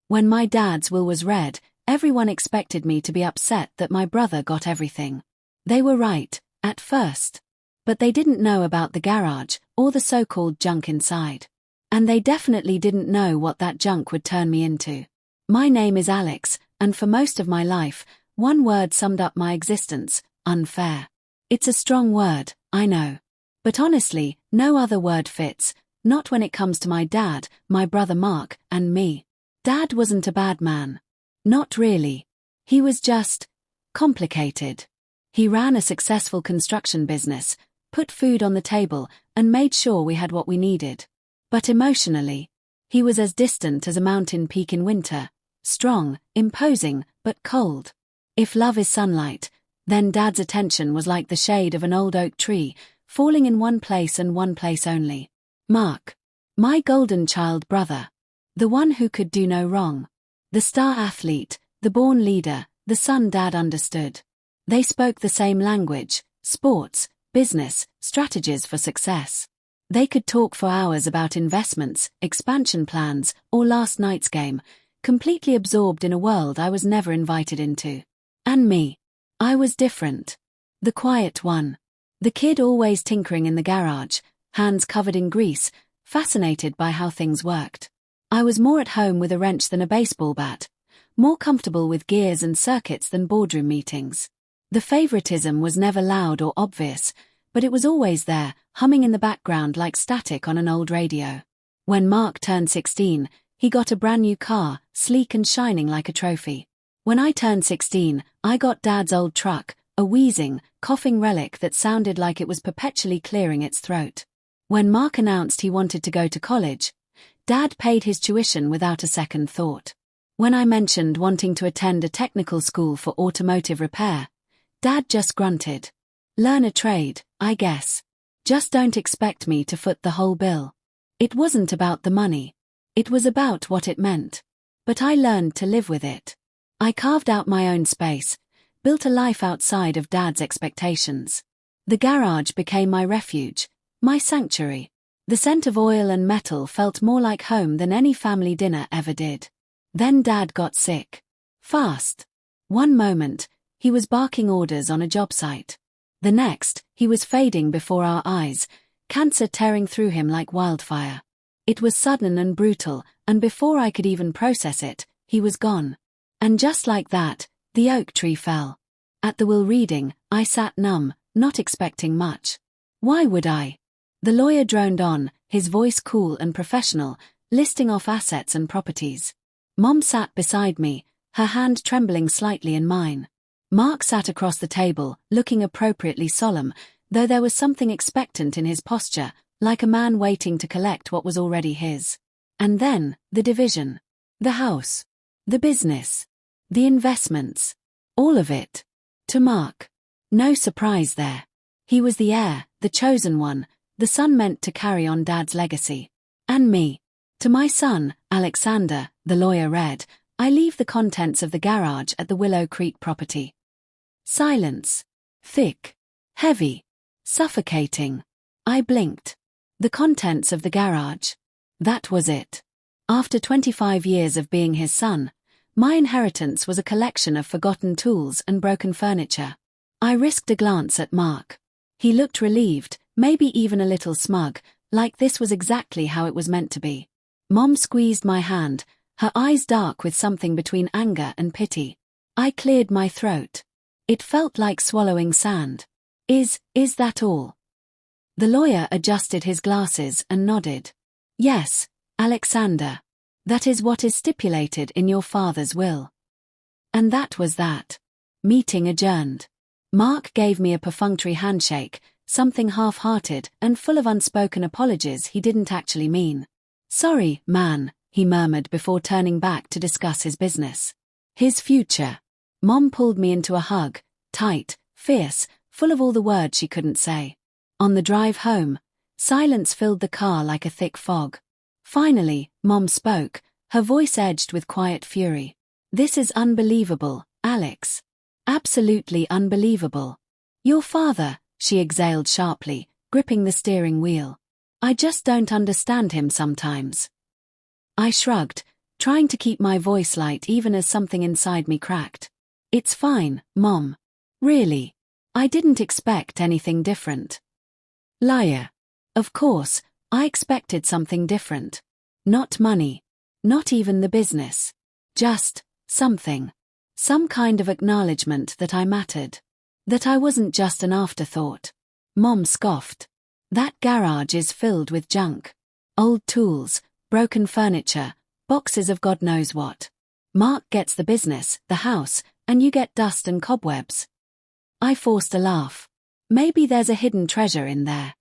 When my dad's will was read, everyone expected me to be upset that my brother got everything. They were right, at first. But they didn't know about the garage, or the so-called junk inside. And they definitely didn't know what that junk would turn me into. My name is Alex, and for most of my life, one word summed up my existence: unfair. It's a strong word, I know. But honestly, no other word fits, not when it comes to my dad, my brother Mark, and me. Dad wasn't a bad man. Not really. He was just complicated. He ran a successful construction business, put food on the table, and made sure we had what we needed. But emotionally, he was as distant as a mountain peak in winter, strong, imposing, but cold. If love is sunlight, then Dad's attention was like the shade of an old oak tree, falling in one place and one place only. Mark. My golden child brother. The one who could do no wrong. The star athlete, the born leader, the son Dad understood. They spoke the same language: sports, business, strategies for success. They could talk for hours about investments, expansion plans, or last night's game, completely absorbed in a world I was never invited into. And me. I was different. The quiet one. The kid always tinkering in the garage, hands covered in grease, fascinated by how things worked. I was more at home with a wrench than a baseball bat, more comfortable with gears and circuits than boardroom meetings. The favoritism was never loud or obvious, but it was always there, humming in the background like static on an old radio. When Mark turned 16, he got a brand new car, sleek and shining like a trophy. When I turned 16, I got Dad's old truck, a wheezing, coughing relic that sounded like it was perpetually clearing its throat. When Mark announced he wanted to go to college, Dad paid his tuition without a second thought. When I mentioned wanting to attend a technical school for automotive repair, Dad just grunted. Learn a trade, I guess. Just don't expect me to foot the whole bill. It wasn't about the money. It was about what it meant. But I learned to live with it. I carved out my own space, built a life outside of Dad's expectations. The garage became my refuge, my sanctuary. The scent of oil and metal felt more like home than any family dinner ever did. Then Dad got sick. Fast. One moment, he was barking orders on a job site. The next, he was fading before our eyes, cancer tearing through him like wildfire. It was sudden and brutal, and before I could even process it, he was gone. And just like that, the oak tree fell. At the will reading, I sat numb, not expecting much. Why would I? The lawyer droned on, his voice cool and professional, listing off assets and properties. Mom sat beside me, her hand trembling slightly in mine. Mark sat across the table, looking appropriately solemn, though there was something expectant in his posture, like a man waiting to collect what was already his. And then, the division. The house. The business. The investments. All of it. To Mark. No surprise there. He was the heir, the chosen one, the son meant to carry on Dad's legacy. And me. To my son, Alexander, the lawyer read, I leave the contents of the garage at the Willow Creek property. Silence. Thick. Heavy. Suffocating. I blinked. The contents of the garage. That was it. After 25 years of being his son, my inheritance was a collection of forgotten tools and broken furniture. I risked a glance at Mark. He looked relieved, maybe even a little smug, like this was exactly how it was meant to be. Mom squeezed my hand, her eyes dark with something between anger and pity. I cleared my throat. It felt like swallowing sand. Is that all? The lawyer adjusted his glasses and nodded. Yes, Alexander. That is what is stipulated in your father's will. And that was that. Meeting adjourned. Mark gave me a perfunctory handshake, something half-hearted and full of unspoken apologies he didn't actually mean. Sorry, man, he murmured before turning back to discuss his business. His future. Mom pulled me into a hug, tight, fierce, full of all the words she couldn't say. On the drive home, silence filled the car like a thick fog. Finally, Mom spoke, her voice edged with quiet fury. This is unbelievable, Alex. Absolutely unbelievable. Your father, she exhaled sharply, gripping the steering wheel. I just don't understand him sometimes. I shrugged, trying to keep my voice light even as something inside me cracked. "It's fine, Mom. Really. I didn't expect anything different." Liar. Of course, I expected something different. Not money. Not even the business. Just something. Some kind of acknowledgement that I mattered. That I wasn't just an afterthought. Mom scoffed. "That garage is filled with junk. Old tools, broken furniture, boxes of God knows what. Mark gets the business, the house, and you get dust and cobwebs." I forced a laugh. Maybe there's a hidden treasure in there.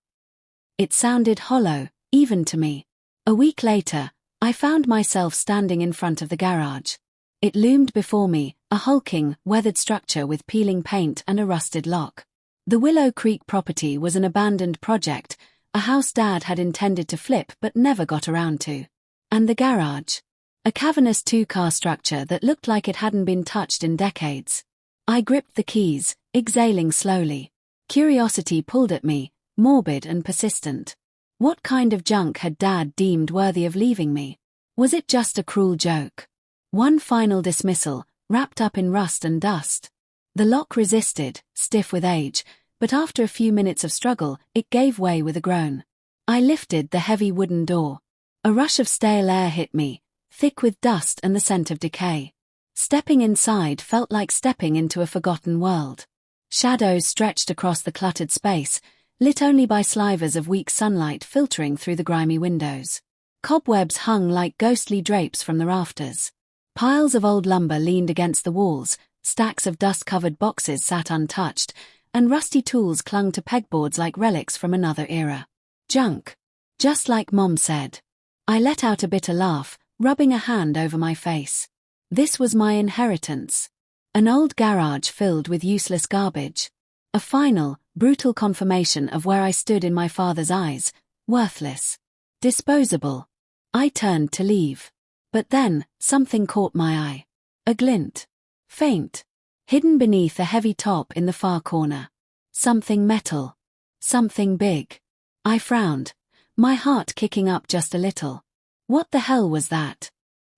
It sounded hollow, even to me. A week later, I found myself standing in front of the garage. It loomed before me, a hulking, weathered structure with peeling paint and a rusted lock. The Willow Creek property was an abandoned project, a house Dad had intended to flip but never got around to. And the garage? A cavernous two-car structure that looked like it hadn't been touched in decades. I gripped the keys, exhaling slowly. Curiosity pulled at me, morbid and persistent. What kind of junk had Dad deemed worthy of leaving me? Was it just a cruel joke? One final dismissal, wrapped up in rust and dust. The lock resisted, stiff with age, but after a few minutes of struggle, it gave way with a groan. I lifted the heavy wooden door. A rush of stale air hit me, thick with dust and the scent of decay. Stepping inside felt like stepping into a forgotten world. Shadows stretched across the cluttered space, lit only by slivers of weak sunlight filtering through the grimy windows. Cobwebs hung like ghostly drapes from the rafters. Piles of old lumber leaned against the walls, stacks of dust-covered boxes sat untouched, and rusty tools clung to pegboards like relics from another era. Junk. Just like Mom said. I let out a bitter laugh, rubbing a hand over my face. This was my inheritance. An old garage filled with useless garbage. A final, brutal confirmation of where I stood in my father's eyes, worthless. Disposable. I turned to leave. But then, something caught my eye. A glint. Faint. Hidden beneath a heavy top in the far corner. Something metal. Something big. I frowned, my heart kicking up just a little. What the hell was that?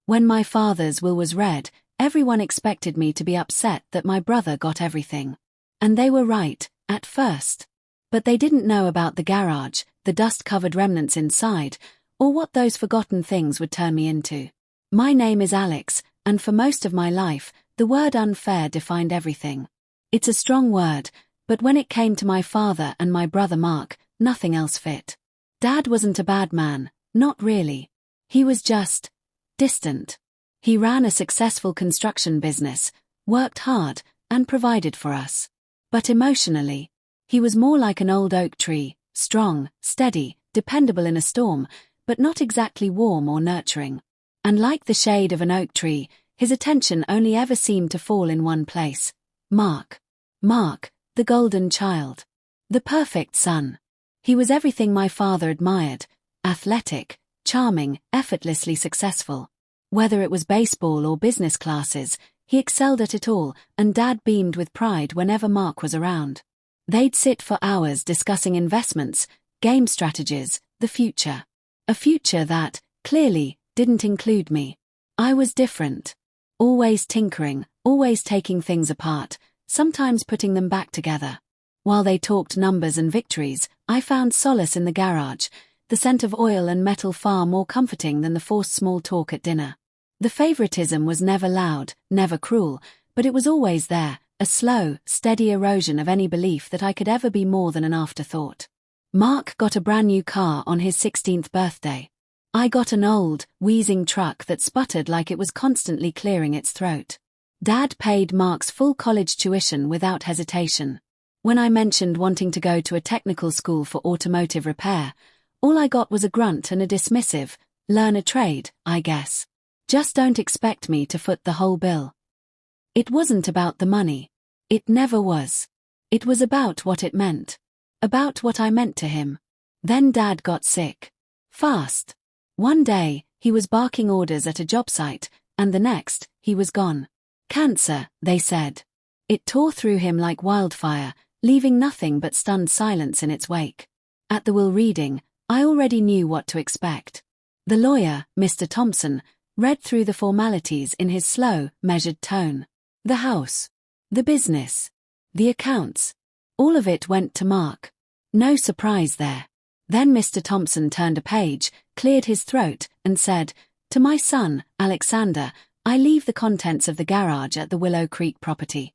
When my father's will was read, everyone expected me to be upset that my brother got everything. And they were right, at first. But they didn't know about the garage, the dust-covered remnants inside, or what those forgotten things would turn me into. My name is Alex, and for most of my life, the word unfair defined everything. It's a strong word, but when it came to my father and my brother Mark, nothing else fit. Dad wasn't a bad man, not really. He was just distant. He ran a successful construction business, worked hard, and provided for us. But emotionally, he was more like an old oak tree, strong, steady, dependable in a storm, but not exactly warm or nurturing. And like the shade of an oak tree, his attention only ever seemed to fall in one place. Mark. Mark, the golden child. The perfect son. He was everything my father admired, athletic, charming, effortlessly successful. Whether it was baseball or business classes, he excelled at it all, and Dad beamed with pride whenever Mark was around. They'd sit for hours discussing investments, game strategies, the future. A future that, clearly, didn't include me. I was different. Always tinkering, always taking things apart, sometimes putting them back together. While they talked numbers and victories, I found solace in the garage, the scent of oil and metal far more comforting than the forced small talk at dinner. The favoritism was never loud, never cruel, but it was always there, a slow, steady erosion of any belief that I could ever be more than an afterthought. Mark got a brand new car on his 16th birthday. I got an old, wheezing truck that sputtered like it was constantly clearing its throat. Dad paid Mark's full college tuition without hesitation. When I mentioned wanting to go to a technical school for automotive repair, all I got was a grunt and a dismissive, learn a trade, I guess. Just don't expect me to foot the whole bill. It wasn't about the money. It never was. It was about what it meant. About what I meant to him. Then Dad got sick. Fast. One day, he was barking orders at a job site, and the next, he was gone. Cancer, they said. It tore through him like wildfire, leaving nothing but stunned silence in its wake. At the will reading, I already knew what to expect. The lawyer, Mr. Thompson, read through the formalities in his slow, measured tone. The house. The business. The accounts. All of it went to Mark. No surprise there. Then Mr. Thompson turned a page, cleared his throat, and said, "To my son, Alexander, I leave the contents of the garage at the Willow Creek property."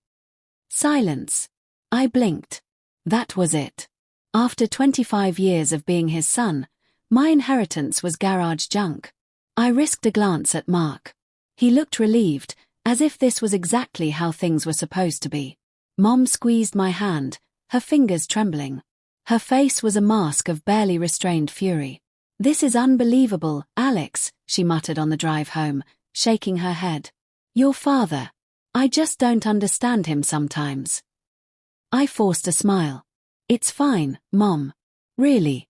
Silence. I blinked. That was it. After 25 years of being his son, my inheritance was garage junk. I risked a glance at Mark. He looked relieved, as if this was exactly how things were supposed to be. Mom squeezed my hand, her fingers trembling. Her face was a mask of barely restrained fury. "This is unbelievable, Alex," she muttered on the drive home, shaking her head. "Your father. I just don't understand him sometimes." I forced a smile. "It's fine, Mom." "Really?"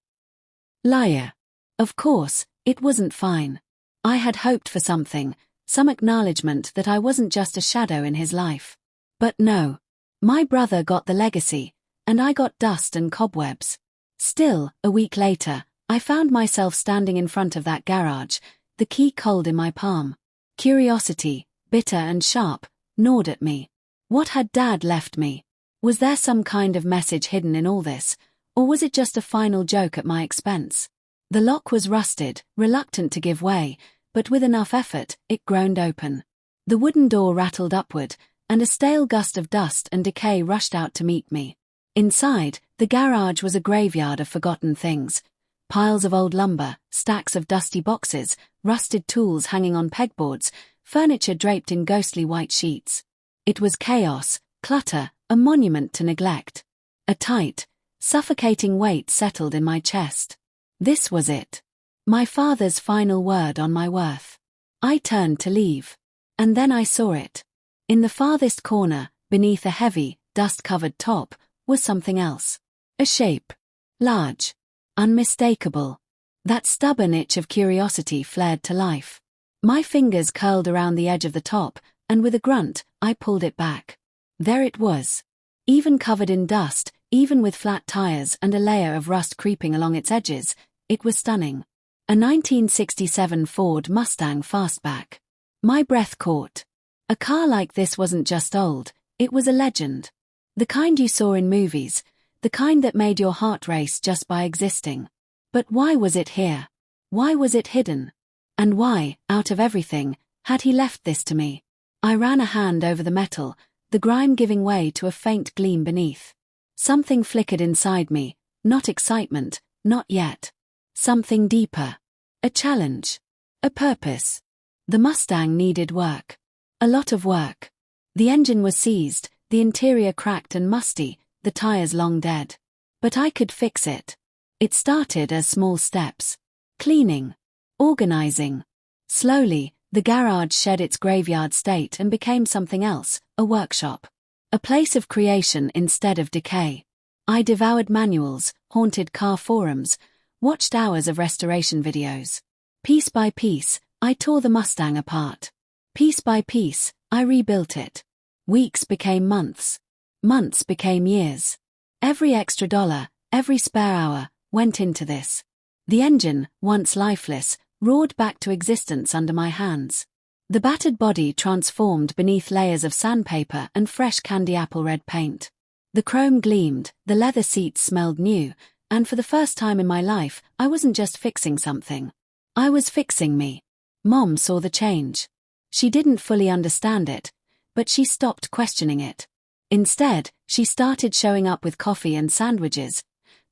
Liar. Of course, it wasn't fine. I had hoped for something, some acknowledgement that I wasn't just a shadow in his life. But no. My brother got the legacy, and I got dust and cobwebs. Still, a week later, I found myself standing in front of that garage, the key cold in my palm. Curiosity, bitter and sharp, gnawed at me. What had Dad left me? Was there some kind of message hidden in all this, or was it just a final joke at my expense? The lock was rusted, reluctant to give way, but with enough effort, it groaned open. The wooden door rattled upward, and a stale gust of dust and decay rushed out to meet me. Inside, the garage was a graveyard of forgotten things. Piles of old lumber, stacks of dusty boxes, rusted tools hanging on pegboards, furniture draped in ghostly white sheets. It was chaos, clutter, a monument to neglect. A tight, suffocating weight settled in my chest. This was it. My father's final word on my worth. I turned to leave. And then I saw it. In the farthest corner, beneath a heavy, dust-covered top, was something else. A shape. Large. Unmistakable. That stubborn itch of curiosity flared to life. My fingers curled around the edge of the top, and with a grunt, I pulled it back. There it was. Even covered in dust, even with flat tires and a layer of rust creeping along its edges, it was stunning. A 1967 Ford Mustang Fastback. My breath caught. A car like this wasn't just old, it was a legend. The kind you saw in movies, the kind that made your heart race just by existing. But why was it here? Why was it hidden? And why, out of everything, had he left this to me? I ran a hand over the metal, the grime giving way to a faint gleam beneath. Something flickered inside me, not excitement, not yet. Something deeper. A challenge. A purpose. The Mustang needed work. A lot of work. The engine was seized, the interior cracked and musty, the tires long dead. But I could fix it. It started as small steps. Cleaning. Organizing. Slowly, the garage shed its graveyard state and became something else, a workshop. A place of creation instead of decay. I devoured manuals, haunted car forums, watched hours of restoration videos. Piece by piece, I tore the Mustang apart. Piece by piece, I rebuilt it. Weeks became months. Months became years. Every extra dollar, every spare hour, went into this. The engine, once lifeless, roared back to existence under my hands. The battered body transformed beneath layers of sandpaper and fresh candy apple red paint. The chrome gleamed, the leather seats smelled new, and for the first time in my life, I wasn't just fixing something. I was fixing me. Mom saw the change. She didn't fully understand it, but she stopped questioning it. Instead, she started showing up with coffee and sandwiches,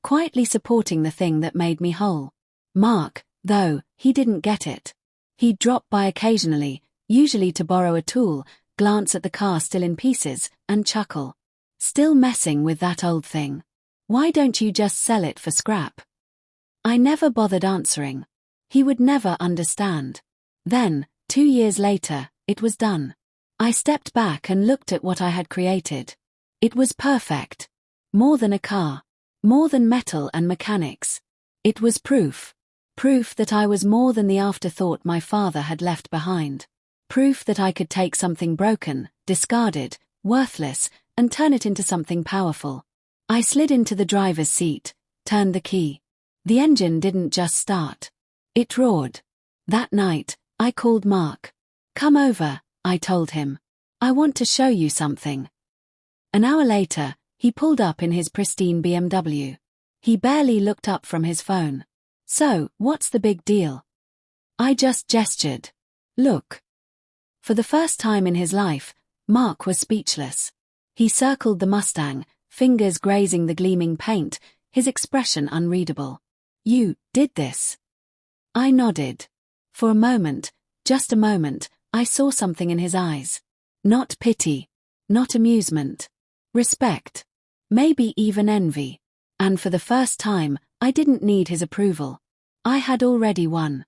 quietly supporting the thing that made me whole. Mark, though, he didn't get it. He'd drop by occasionally, usually to borrow a tool, glance at the car still in pieces, and chuckle. Still messing with that old thing. Why don't you just sell it for scrap? I never bothered answering. He would never understand. Then, 2 years later, it was done. I stepped back and looked at what I had created. It was perfect. More than a car. More than metal and mechanics. It was proof. Proof that I was more than the afterthought my father had left behind. Proof that I could take something broken, discarded, worthless, and turn it into something powerful. I slid into the driver's seat, turned the key. The engine didn't just start. It roared. That night, I called Mark. "Come over," I told him. "I want to show you something." An hour later, he pulled up in his pristine BMW. He barely looked up from his phone. "So, what's the big deal?" I just gestured. "Look." For the first time in his life, Mark was speechless. He circled the Mustang, fingers grazing the gleaming paint, his expression unreadable. "You did this?" I nodded. For a moment, just a moment, I saw something in his eyes. Not pity. Not amusement. Respect. Maybe even envy. And for the first time, I didn't need his approval. I had already won.